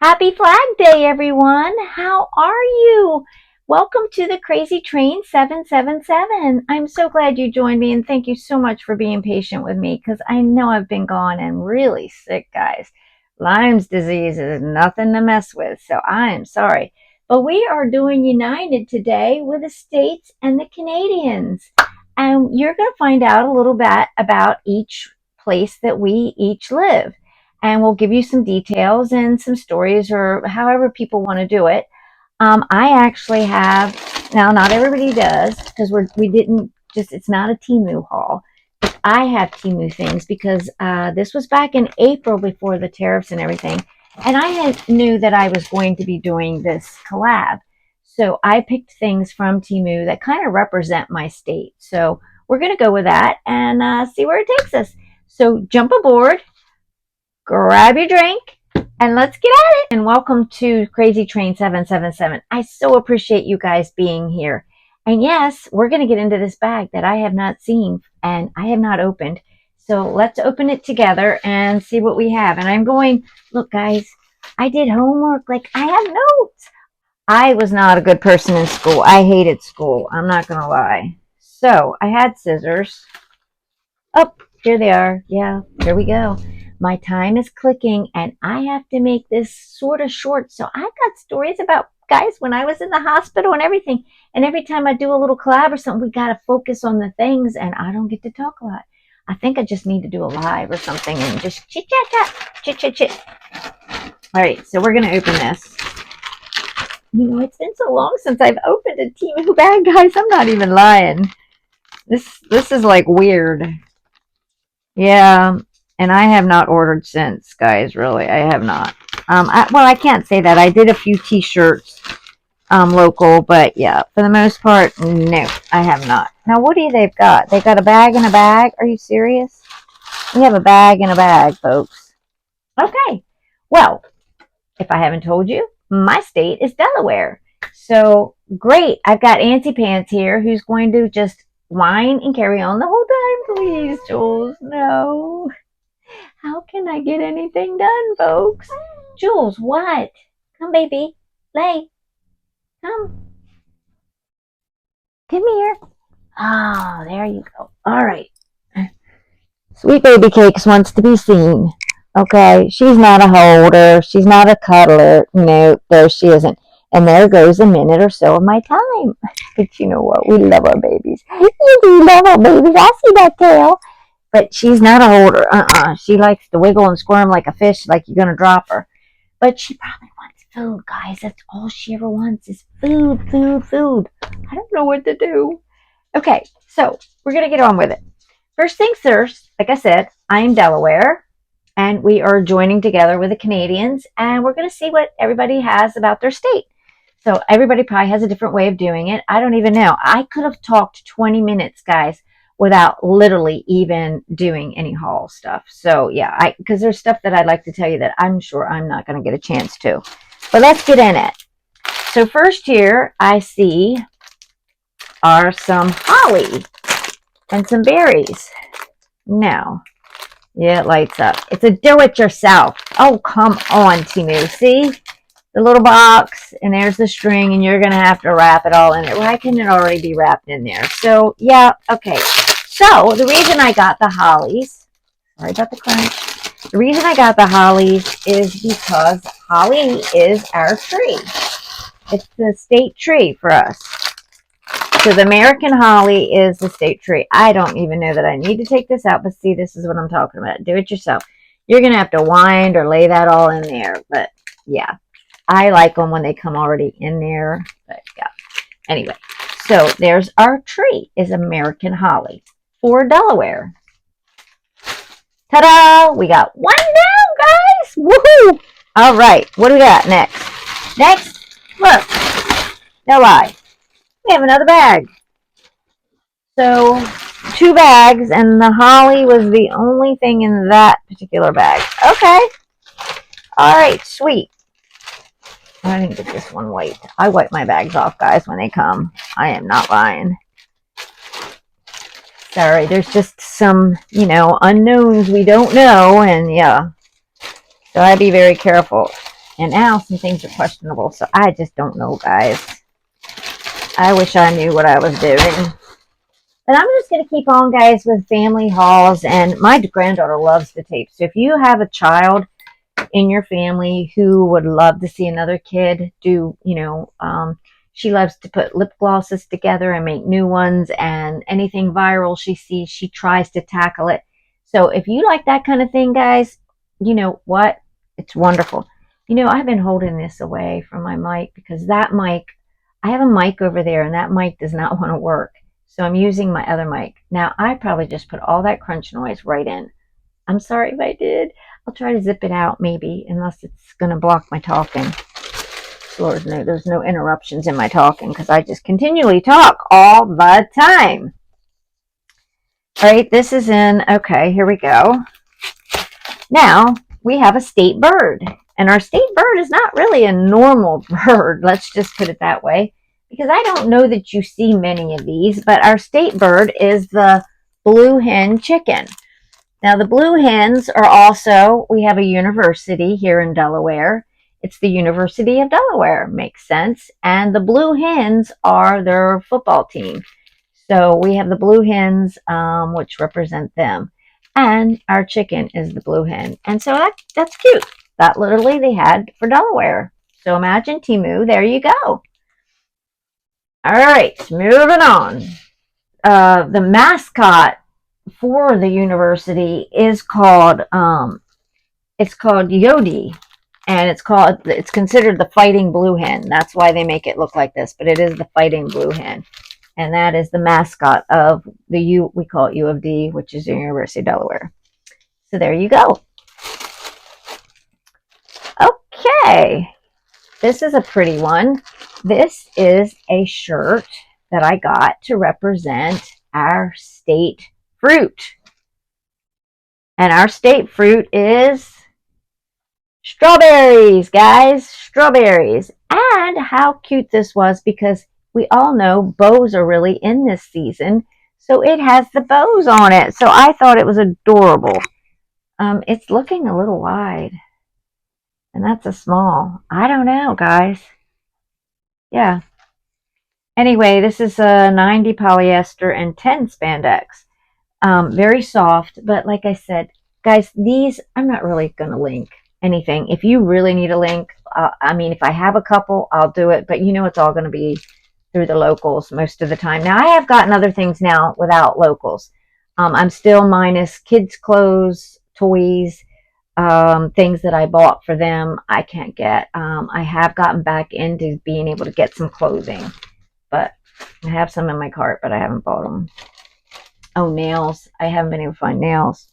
Happy Flag Day, everyone. How are you? Welcome to the Crazy Train 777. I'm so glad you joined me, and thank you so much for being patient with me because I know I've been gone and really sick, guys. Lyme's disease is nothing to mess with, so I am sorry. But we are doing United today with the States and the Canadians. And you're going to find out a little bit about each place that we each live, and we'll give you some details and some stories or however people want to do it. I actually have, now not everybody does because we didn't just, it's not a Temu haul. I have Temu things because this was back in April before the tariffs and everything. And knew that I was going to be doing this collab. So I picked things from Temu that kind of represent my state. So we're going to go with that and see where it takes us. So jump aboard, grab your drink, and let's get at it. And welcome to Crazy Train 777. I so appreciate you guys being here. And yes, we're going to get into this bag that I have not seen and I have not opened. So let's open it together and see what we have. And I'm going, look, guys, I did homework. Like, I have notes. I was not a good person in school. I hated school. I'm not going to lie. So I had scissors. Oh, here they are. Yeah, here we go. My time is clicking and I have to make this sort of short. So I've got stories about, guys, when I was in the hospital and everything. And every time I do a little collab or something, we got to focus on the things and I don't get to talk a lot. I think I just need to do a live or something and just chit chat chat, chit chit chit. All right, so we're going to open this. You know, it's been so long since I've opened a Temu bag, guys. I'm not even lying. This is like weird. Yeah, and I have not ordered since, guys. Really, I have not. Well, I can't say that. I did a few T-shirts, local, but yeah, for the most part, no, I have not. Now, what do they've got? They got a bag in a bag. Are you serious? We have a bag in a bag, folks. Okay. Well, if I haven't told you, my state is Delaware. So great. I've got Auntie Pants here, who's going to just whine and carry on the whole time. Please, Jules, no. How can I get anything done, folks? Jules, what? Come, baby. Lay. Come. Come here. Oh, there you go. All right. Sweet baby cakes wants to be seen. Okay, she's not a holder. She's not a cuddler. No, there she isn't. And there goes a minute or so of my time. But you know what? We love our babies. You do love our babies. I see that tail. But she's not a holder. She likes to wiggle and squirm like a fish, like you're going to drop her. But she probably wants food, guys. That's all she ever wants is food, food, food. I don't know what to do. Okay, so we're going to get on with it. First things first, like I said, I'm Delaware, and we are joining together with the Canadians, and we're going to see what everybody has about their state. So everybody probably has a different way of doing it. I don't even know. I could have talked 20 minutes, guys, without literally even doing any haul stuff. So yeah, because there's stuff that I'd like to tell you that I'm sure I'm not going to get a chance to. But let's get in it. So first here I see are some holly and some berries. Now, yeah, it lights up. It's a do-it-yourself. Oh, come on, Temu. See? The little box, and there's the string, and you're going to have to wrap it all in it. Why can it already be wrapped in there? So, yeah, okay. So, the reason I got the hollies, sorry about the crunch. The reason I got the hollies is because holly is our tree. It's the state tree for us. So, the American holly is the state tree. I don't even know that I need to take this out, but see, this is what I'm talking about. Do it yourself. You're going to have to wind or lay that all in there, but yeah. I like them when they come already in there, but yeah. Anyway, so there's our tree is American holly for Delaware. Ta-da! We got one down, guys! Woohoo! All right, what do we got next? Next, look, no lie, we have another bag. So 2 bags, and the holly was the only thing in that particular bag. Okay. All right, sweet. I didn't get this one white. I wipe my bags off, guys, when they come. I am not lying. Sorry, there's just some, unknowns we don't know, and yeah. So I'd be very careful. And now some things are questionable, so I just don't know, guys. I wish I knew what I was doing. But I'm just going to keep on, guys, with family hauls. And my granddaughter loves the tape. So if you have a child in your family who would love to see another kid do, she loves to put lip glosses together and make new ones. And anything viral she sees, she tries to tackle it. So if you like that kind of thing, guys, you know what? It's wonderful. I've been holding this away from my mic because that mic, I have a mic over there and that mic does not want to work. So I'm using my other mic. Now, I probably just put all that crunch noise right in. I'm sorry if I did. I'll try to zip it out maybe, unless it's going to block my talking. Lord, no, there's no interruptions in my talking because I just continually talk all the time. All right, this is in, okay, here we go. Now, we have a state bird. And our state bird is not really a normal bird. Let's just put it that way. Because I don't know that you see many of these, but our state bird is the blue hen chicken. Now, the blue hens are also, we have a university here in Delaware. It's the University of Delaware, makes sense. And the blue hens are their football team. So we have the blue hens, which represent them. And our chicken is the blue hen. And so that's cute. That literally they had for Delaware. So imagine Temu, there you go. All right, moving on. The mascot for the university is called Jodi, and it's considered the fighting blue hen. That's why they make it look like this, but it is the fighting blue hen, and that is the mascot of we call it U of D, which is the University of Delaware. So there you go. Okay, this is a pretty one. This is a shirt that I got to represent our state fruit. And our state fruit is strawberries, guys. Strawberries. And how cute this was, because we all know bows are really in this season. So it has the bows on it. So I thought it was adorable. It's looking a little wide. And that's a small. I don't know, guys. Yeah. Anyway, this is a 90 polyester and 10 spandex. Very soft, but like I said, guys, these, I'm not really going to link anything. If you really need a link, if I have a couple, I'll do it, but it's all going to be through the locals most of the time. Now, I have gotten other things now without locals. I'm still minus kids' clothes, toys, things that I bought for them, I can't get. I have gotten back into being able to get some clothing, but I have some in my cart, but I haven't bought them. Oh, nails. I haven't been able to find nails.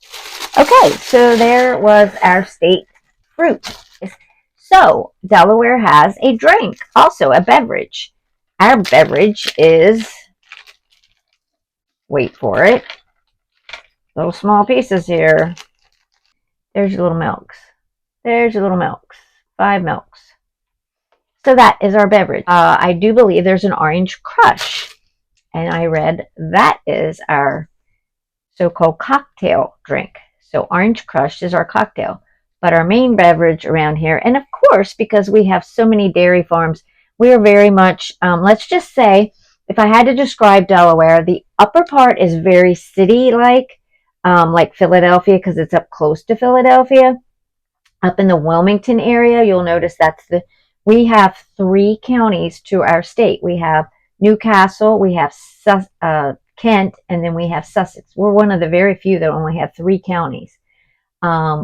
Okay, so there was our state fruit. So, Delaware has a drink, also a beverage. Our beverage is, wait for it, little small pieces here. There's your little milks. There's your little milks. 5 milks. So that is our beverage. I do believe there's an orange crush. And I read that is our so-called cocktail drink. So orange crush is our cocktail. But our main beverage around here, and of course, because we have so many dairy farms, we are very much, let's just say, if I had to describe Delaware, the upper part is very city-like Philadelphia, because it's up close to Philadelphia. Up in the Wilmington area, you'll notice we have 3 counties to our state. We have Newcastle, we have Kent, and then we have Sussex. We're one of the very few that only have 3 counties.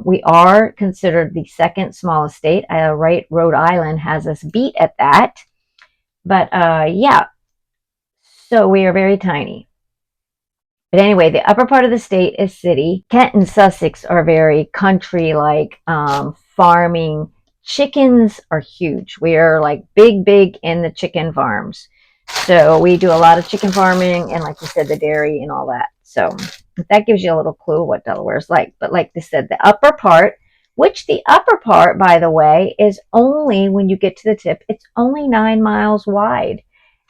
We are considered the second smallest state. Rhode Island has us beat at that. But yeah, so we are very tiny. But anyway, the upper part of the state is city. Kent and Sussex are very country-like, farming. Chickens are huge. We are like big in the chicken farms. So we do a lot of chicken farming and, like you said, the dairy and all that. So that gives you a little clue what Delaware is like. But like they said, the upper part, which the upper part, by the way, is only, when you get to the tip, it's only 9 miles wide.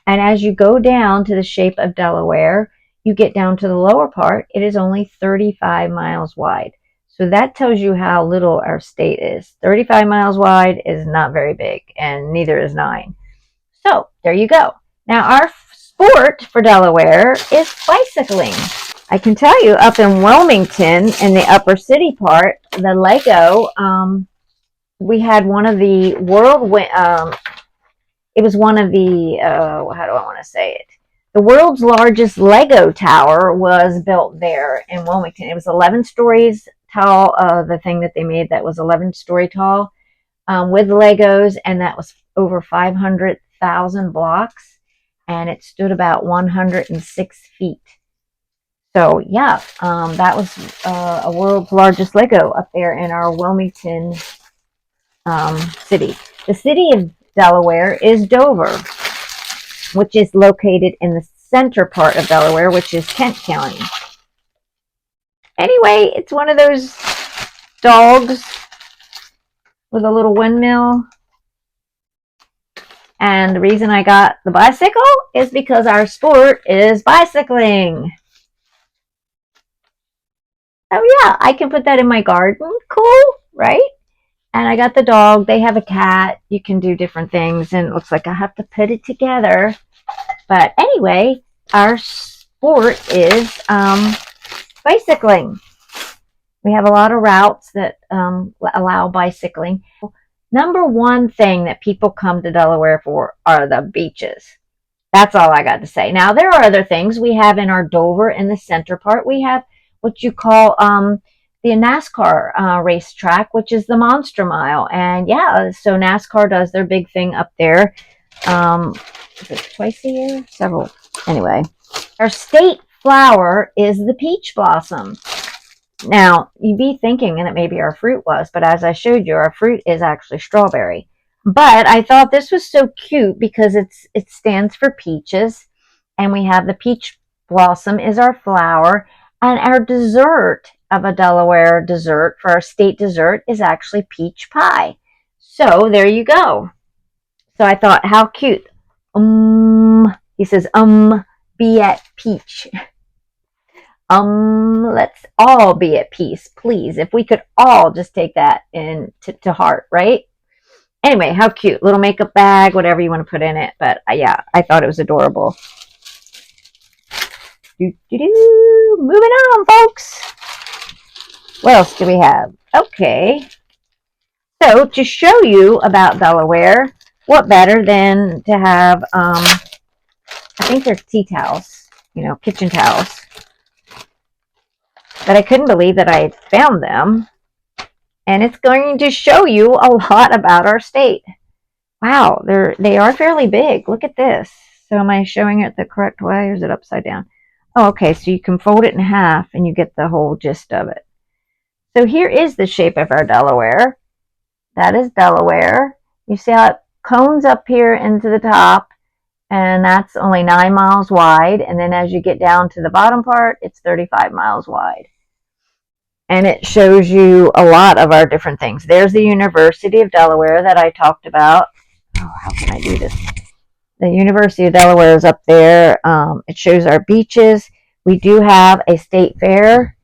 And as you go down to the shape of Delaware, you get down to the lower part, it is only 35 miles wide. So that tells you how little our state is. 35 miles wide is not very big, and neither is 9. So there you go. Now our sport for Delaware is bicycling. I can tell you up in Wilmington, in the upper city part, the Lego, we had one of the it was one of the, how do I want to say it? The world's largest Lego tower was built there in Wilmington. It was 11 stories tall, the thing that they made that was 11-story tall, with Legos, and that was over 500,000 blocks, and it stood about 106 feet. So yeah, that was a world's largest Lego up there in our Wilmington city. The city of Delaware is Dover, which is located in the center part of Delaware, which is Kent County. Anyway, it's one of those dogs with a little windmill. And the reason I got the bicycle is because our sport is bicycling. Oh yeah, I can put that in my garden. Cool, right? And I got the dog. They have a cat. You can do different things, and it looks like I have to put it together. But anyway, our sport is bicycling. We have a lot of routes that allow bicycling. Number one thing that people come to Delaware for are the beaches. That's all I got to say. Now, there are other things. We have in our Dover, in the center part, we have what you call the NASCAR racetrack, which is the Monster Mile. And yeah, so NASCAR does their big thing up there. Is it twice a year? Several. Anyway, our state flower is the peach blossom. Now, you'd be thinking that maybe our fruit was, but as I showed you, our fruit is actually strawberry. But I thought this was so cute because it stands for peaches, and we have the peach blossom is our flower, and our dessert of a Delaware dessert for our state dessert is actually peach pie. So there you go. So I thought, how cute. He says, be at peach. Let's all be at peace, please. If we could all just take that to heart, right? Anyway, how cute. Little makeup bag, whatever you want to put in it. But yeah, I thought it was adorable. Moving on, folks. What else do we have? Okay. So to show you about Delaware, what better than to have, I think they're tea towels, kitchen towels. But I couldn't believe that I had found them. And it's going to show you a lot about our state. Wow, they are fairly big. Look at this. So am I showing it the correct way, or is it upside down? Oh, okay, so you can fold it in half and you get the whole gist of it. So here is the shape of our Delaware. That is Delaware. You see how it cones up here into the top, and that's only 9 miles wide. And then as you get down to the bottom part, it's 35 miles wide. And it shows you a lot of our different things. There's the University of Delaware that I talked about. Oh, how can I do this? The University of Delaware is up there. It shows our beaches. We do have a state fair.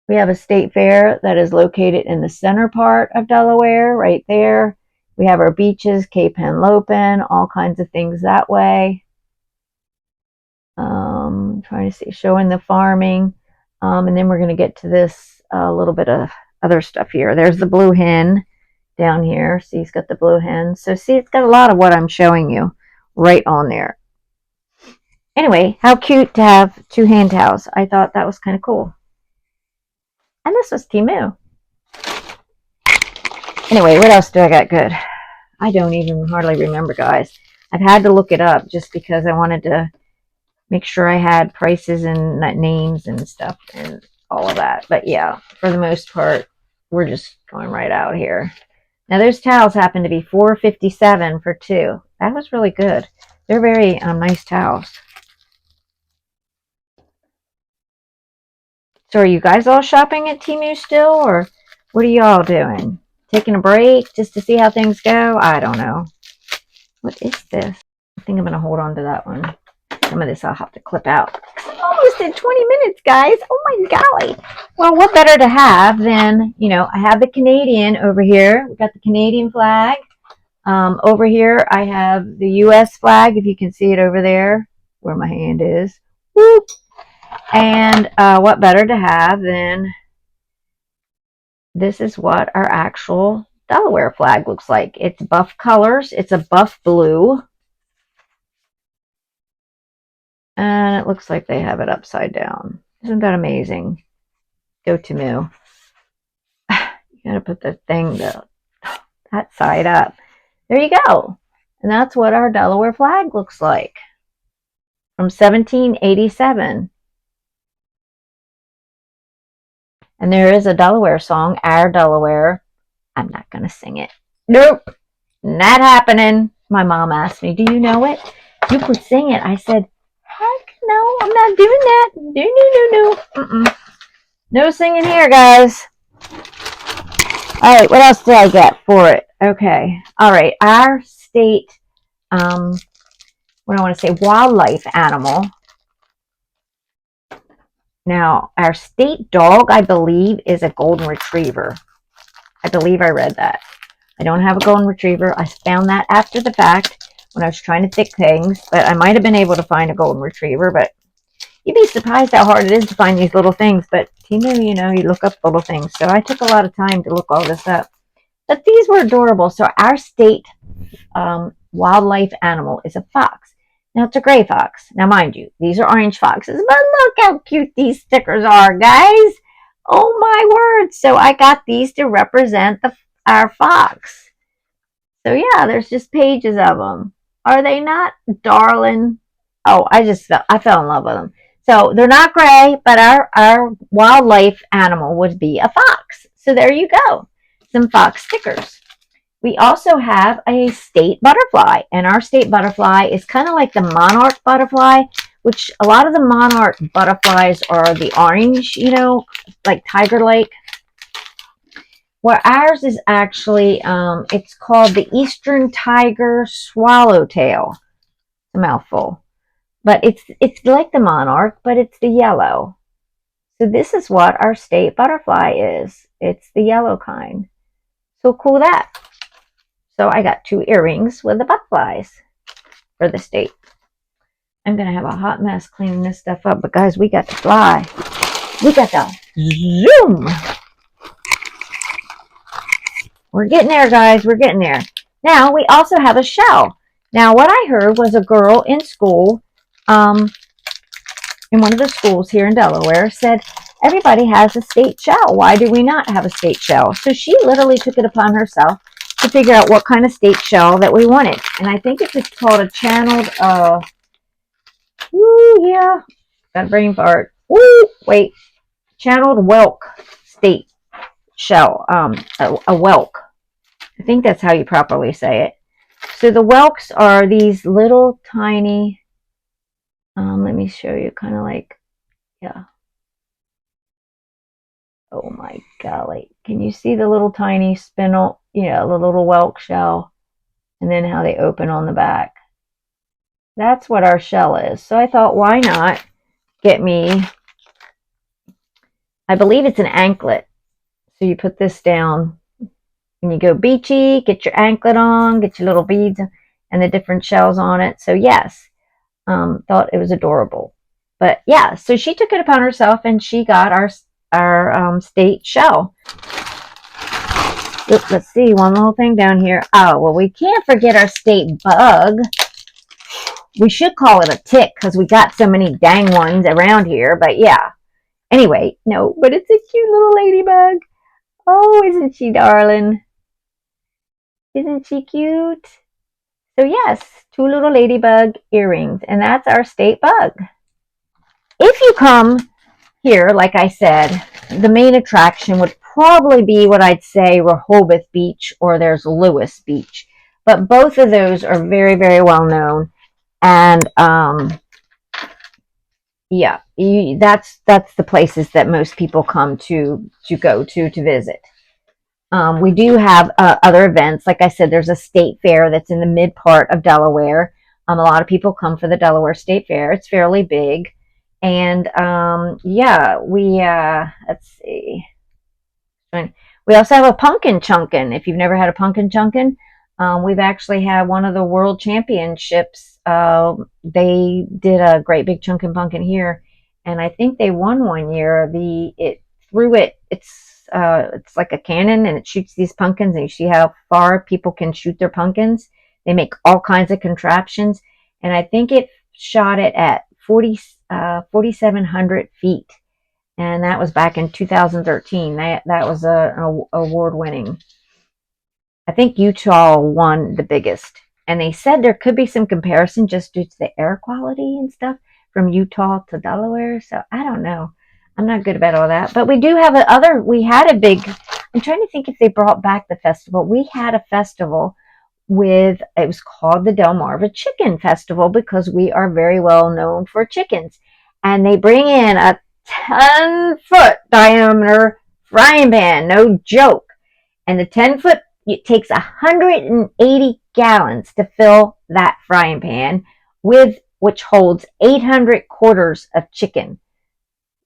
We have a state fair that is located in the center part of Delaware, right there. We have our beaches, Cape Henlopen, all kinds of things that way. Trying to see, showing the farming. And then we're going to get to this little bit of other stuff here. There's the blue hen down here. See, it's got the blue hen. So see, it's got a lot of what I'm showing you right on there. Anyway, how cute to have 2 hand towels. I thought that was kind of cool. And this was Temu. Anyway, what else do I got good? I don't even hardly remember, guys. I've had to look it up just because I wanted to make sure I had prices and names and stuff and all of that. But yeah, for the most part, we're just going right out here. Now, those towels happen to be $4.57 for 2. That was really good. They're very nice towels. So are you guys all shopping at Temu still, or what are y'all doing? Taking a break just to see how things go? I don't know. What is this? I think I'm going to hold on to that one. Some of this I'll have to clip out. Oh almost did 20 minutes, guys. Oh my golly. Well, what better to have than, you know, I have the Canadian over here. We got the Canadian flag. Over here, I have the U.S. flag, if you can see it over there, where my hand is. Woo! And what better to have than this is what our actual Delaware flag looks like. It's buff colors. It's a buff blue. And it looks like they have it upside down. Isn't that amazing? Go Temu. You gotta put the thing that side up. There you go. And that's what our Delaware flag looks like. From 1787. And there is a Delaware song, Our Delaware. I'm not going to sing it. Nope. Not happening. My mom asked me, do you know it? You could sing it. I said, heck no, I'm not doing that. No. No singing here, guys. All right, what else did I get for it? Okay. All right, our state, what I want to say, wildlife animal. Now, our state dog, I believe, is a golden retriever. I believe I read that. I don't have a golden retriever. I found that after the fact when I was trying to pick things, but I might have been able to find a golden retriever, but you'd be surprised how hard it is to find these little things. But Temu, you know, you look up little things. So I took a lot of time to look all this up. But these were adorable. So our state wildlife animal is a fox. Now, it's a gray fox. Now, mind you, these are orange foxes, but look how cute these stickers are, guys. Oh, my word. So I got these to represent our fox. So, yeah, there's just pages of them. Are they not darling? Oh, I fell in love with them. So they're not gray, but our wildlife animal would be a fox. So there you go. Some fox stickers. We also have a state butterfly, and our state butterfly is kind of like the monarch butterfly, which a lot of the monarch butterflies are the orange, you know, like Tiger Lake. Where ours is actually, it's called the Eastern Tiger Swallowtail. It's a mouthful. But it's like the monarch, but it's the yellow. So this is what our state butterfly is. It's the yellow kind. So cool that. So I got 2 earrings with the butterflies for the state. I'm going to have a hot mess cleaning this stuff up. But guys, we got to fly. We got to zoom. We're getting there, guys. We're getting there. Now, we also have a shell. Now, what I heard was a girl in school, in one of the schools here in Delaware, said, everybody has a state shell. Why do we not have a state shell? So she literally took it upon herself to figure out what kind of state shell that we wanted. And I think it's called a channeled, got a brain fart. Wait, channeled whelk state shell, a whelk. I think that's how you properly say it. So the whelks are these little tiny, let me show you, kind of like, yeah. Oh my golly. Can you see the little tiny spindle? Yeah, the little whelk shell. And then how they open on the back. That's what our shell is. So I thought, why not get me, I believe it's an anklet. So you put this down and you go beachy, get your anklet on, get your little beads and the different shells on it. So yes, thought it was adorable. But yeah, so she took it upon herself and she got our state shell. Oops, let's see, one little thing down here. Oh, well, we can't forget our state bug. We should call it a tick because we got so many dang ones around here, but yeah. Anyway, no, but it's a cute little ladybug. Oh, isn't she darling? Isn't she cute? So yes, 2 little ladybug earrings, and that's our state bug. If you come here, like I said, the main attraction would probably be what I'd say Rehoboth Beach, or there's Lewis Beach. But both of those are very, very well known. And yeah, that's the places that most people come to go to visit. We do have other events. Like I said, there's a state fair that's in the mid part of Delaware. A lot of people come for the Delaware State Fair. It's fairly big. And yeah, let's see. We also have a pumpkin chunkin. If you've never had a pumpkin chunkin, we've actually had one of the world championships. They did a great big chunkin pumpkin here, and I think they won one year. It's like a cannon, and it shoots these pumpkins, and you see how far people can shoot their pumpkins. They make all kinds of contraptions, and I think it shot it at 4,700 feet, and that was back in 2013. That was a award winning. I think Utah won the biggest, and they said there could be some comparison just due to the air quality and stuff from Utah to Delaware. So I don't know. I'm not good about all that, but we do have we had a big, I'm trying to think if they brought back the festival. We had a festival it was called the Delmarva Chicken Festival because we are very well known for chickens. And they bring in a 10-foot diameter frying pan, no joke. And the 10-foot, it takes 180 gallons to fill that frying pan which holds 800 quarters of chicken.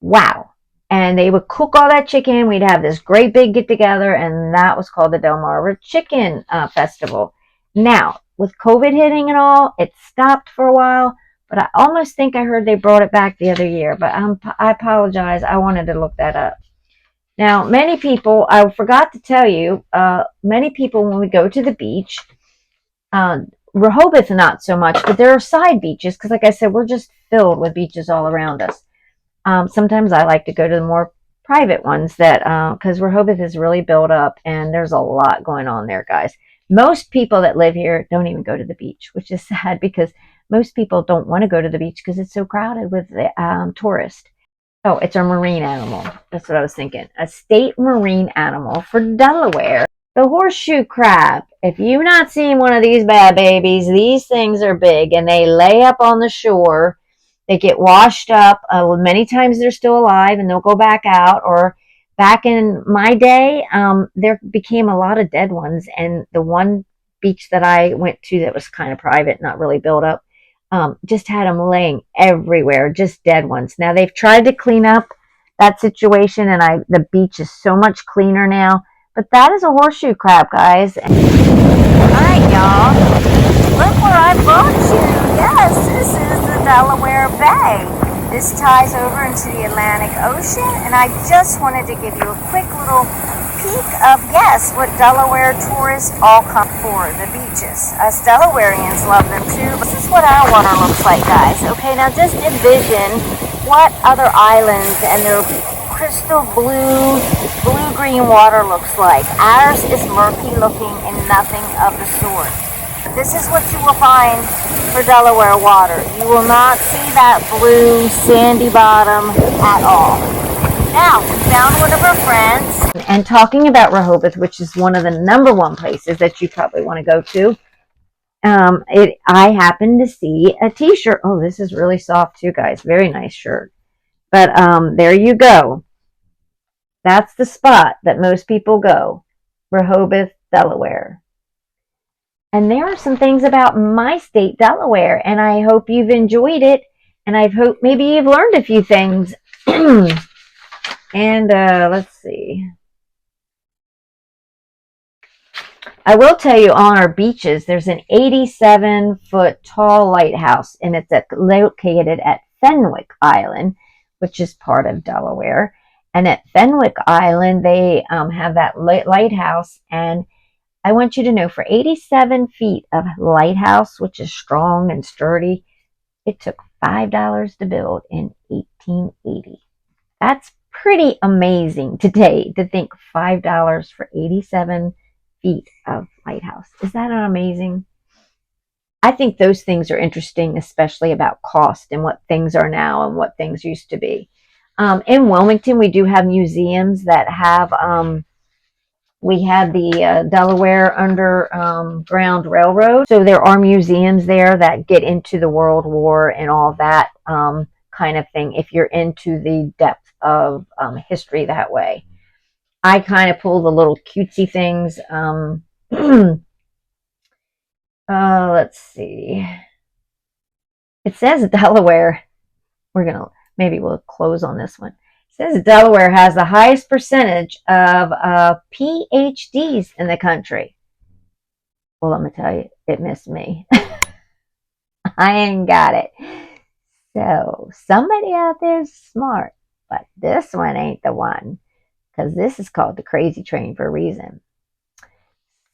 Wow. And they would cook all that chicken. We'd have this great big get together, and that was called the Delmarva Chicken Festival. Now, with COVID hitting and all, it stopped for a while, but I almost think I heard they brought it back the other year, but I apologize. I wanted to look that up. Now, many people, I forgot to tell you, many people when we go to the beach, Rehoboth not so much, but there are side beaches, because like I said, we're just filled with beaches all around us. Sometimes I like to go to the more private ones because Rehoboth is really built up, and there's a lot going on there, guys. Most people that live here don't even go to the beach, which is sad because most people don't want to go to the beach because it's so crowded with tourists. Oh, it's a marine animal. That's what I was thinking. A state marine animal for Delaware. The horseshoe crab. If you've not seen one of these bad babies, these things are big, and they lay up on the shore. They get washed up. Many times they're still alive, and they'll go back out, or back in my day, there became a lot of dead ones, and the one beach that I went to that was kind of private, not really built up, just had them laying everywhere, just dead ones. Now they've tried to clean up that situation, and the beach is so much cleaner now, but that is a horseshoe crab, guys. All right, y'all, look where I brought you. Yes, this is the Delaware Bay. This ties over into the Atlantic Ocean, and I just wanted to give you a quick little peek of, yes, what Delaware tourists all come for, the beaches. Us Delawareans love them too. This is what our water looks like, guys. Okay, now just envision what other islands and their crystal blue-green water looks like. Ours is murky looking and nothing of the sort. This is what you will find for Delaware water. You will not see that blue sandy bottom at all. Now, we found one of our friends. And talking about Rehoboth, which is one of the #1 places that you probably want to go to, I happened to see a t-shirt. Oh, this is really soft too, guys. Very nice shirt. But there you go. That's the spot that most people go. Rehoboth, Delaware. And there are some things about my state, Delaware, and I hope you've enjoyed it, and I hope maybe you've learned a few things. And let's see. I will tell you, on our beaches, there's an 87-foot tall lighthouse, and it's located at Fenwick Island, which is part of Delaware. And at Fenwick Island, they have that lighthouse, and I want you to know, for 87 feet of lighthouse, which is strong and sturdy, it took $5 to build in 1880. That's pretty amazing today, to think $5 for 87 feet of lighthouse. Is that not amazing? I think those things are interesting, especially about cost and what things are now and what things used to be. In Wilmington, we do have museums that have, we had the Delaware Underground Railroad. So there are museums there that get into the World War and all that kind of thing, if you're into the depth of history that way. I kind of pull the little cutesy things. Let's see. It says Delaware. Maybe we'll close on this one. It says Delaware has the highest percentage of PhDs in the country. Well, I'm going to tell you, it missed me. I ain't got it. So somebody out there is smart, but this one ain't the one, because this is called the Crazy Train for a reason.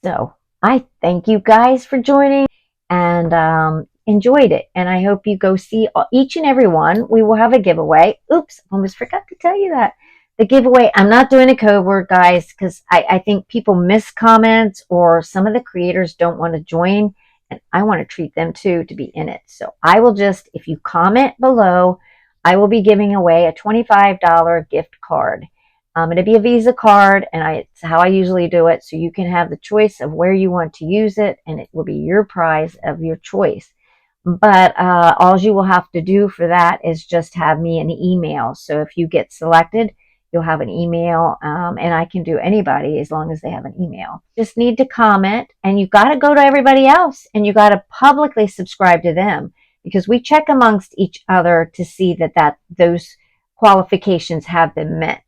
So I thank you guys for joining, and enjoyed it. And I hope you go see each and every one. We will have a giveaway. Oops, almost forgot to tell you that. The giveaway, I'm not doing a code word, guys, because I think people miss comments, or some of the creators don't want to join, and I want to treat them too to be in it. So I will just, if you comment below, I will be giving away a $25 gift card. It'll be a Visa card, and it's how I usually do it, so you can have the choice of where you want to use it, and it will be your prize of your choice. But all you will have to do for that is just have me an email. So if you get selected, you'll have an email, and I can do anybody as long as they have an email. Just need to comment, and you got to go to everybody else, and you got to publicly subscribe to them, because we check amongst each other to see that those qualifications have been met.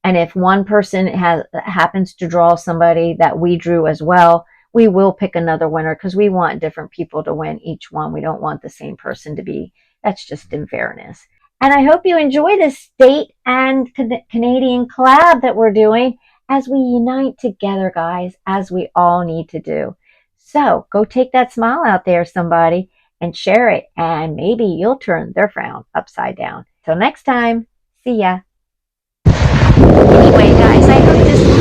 And if one person happens to draw somebody that we drew as well, we will pick another winner, because we want different people to win each one. We don't want the same person to be. That's just in fairness. And I hope you enjoy this state and Canadian collab that we're doing as we unite together, guys, as we all need to do. So go take that smile out there, somebody, and share it. And maybe you'll turn their frown upside down. Till next time, see ya. Anyway, guys, I hope this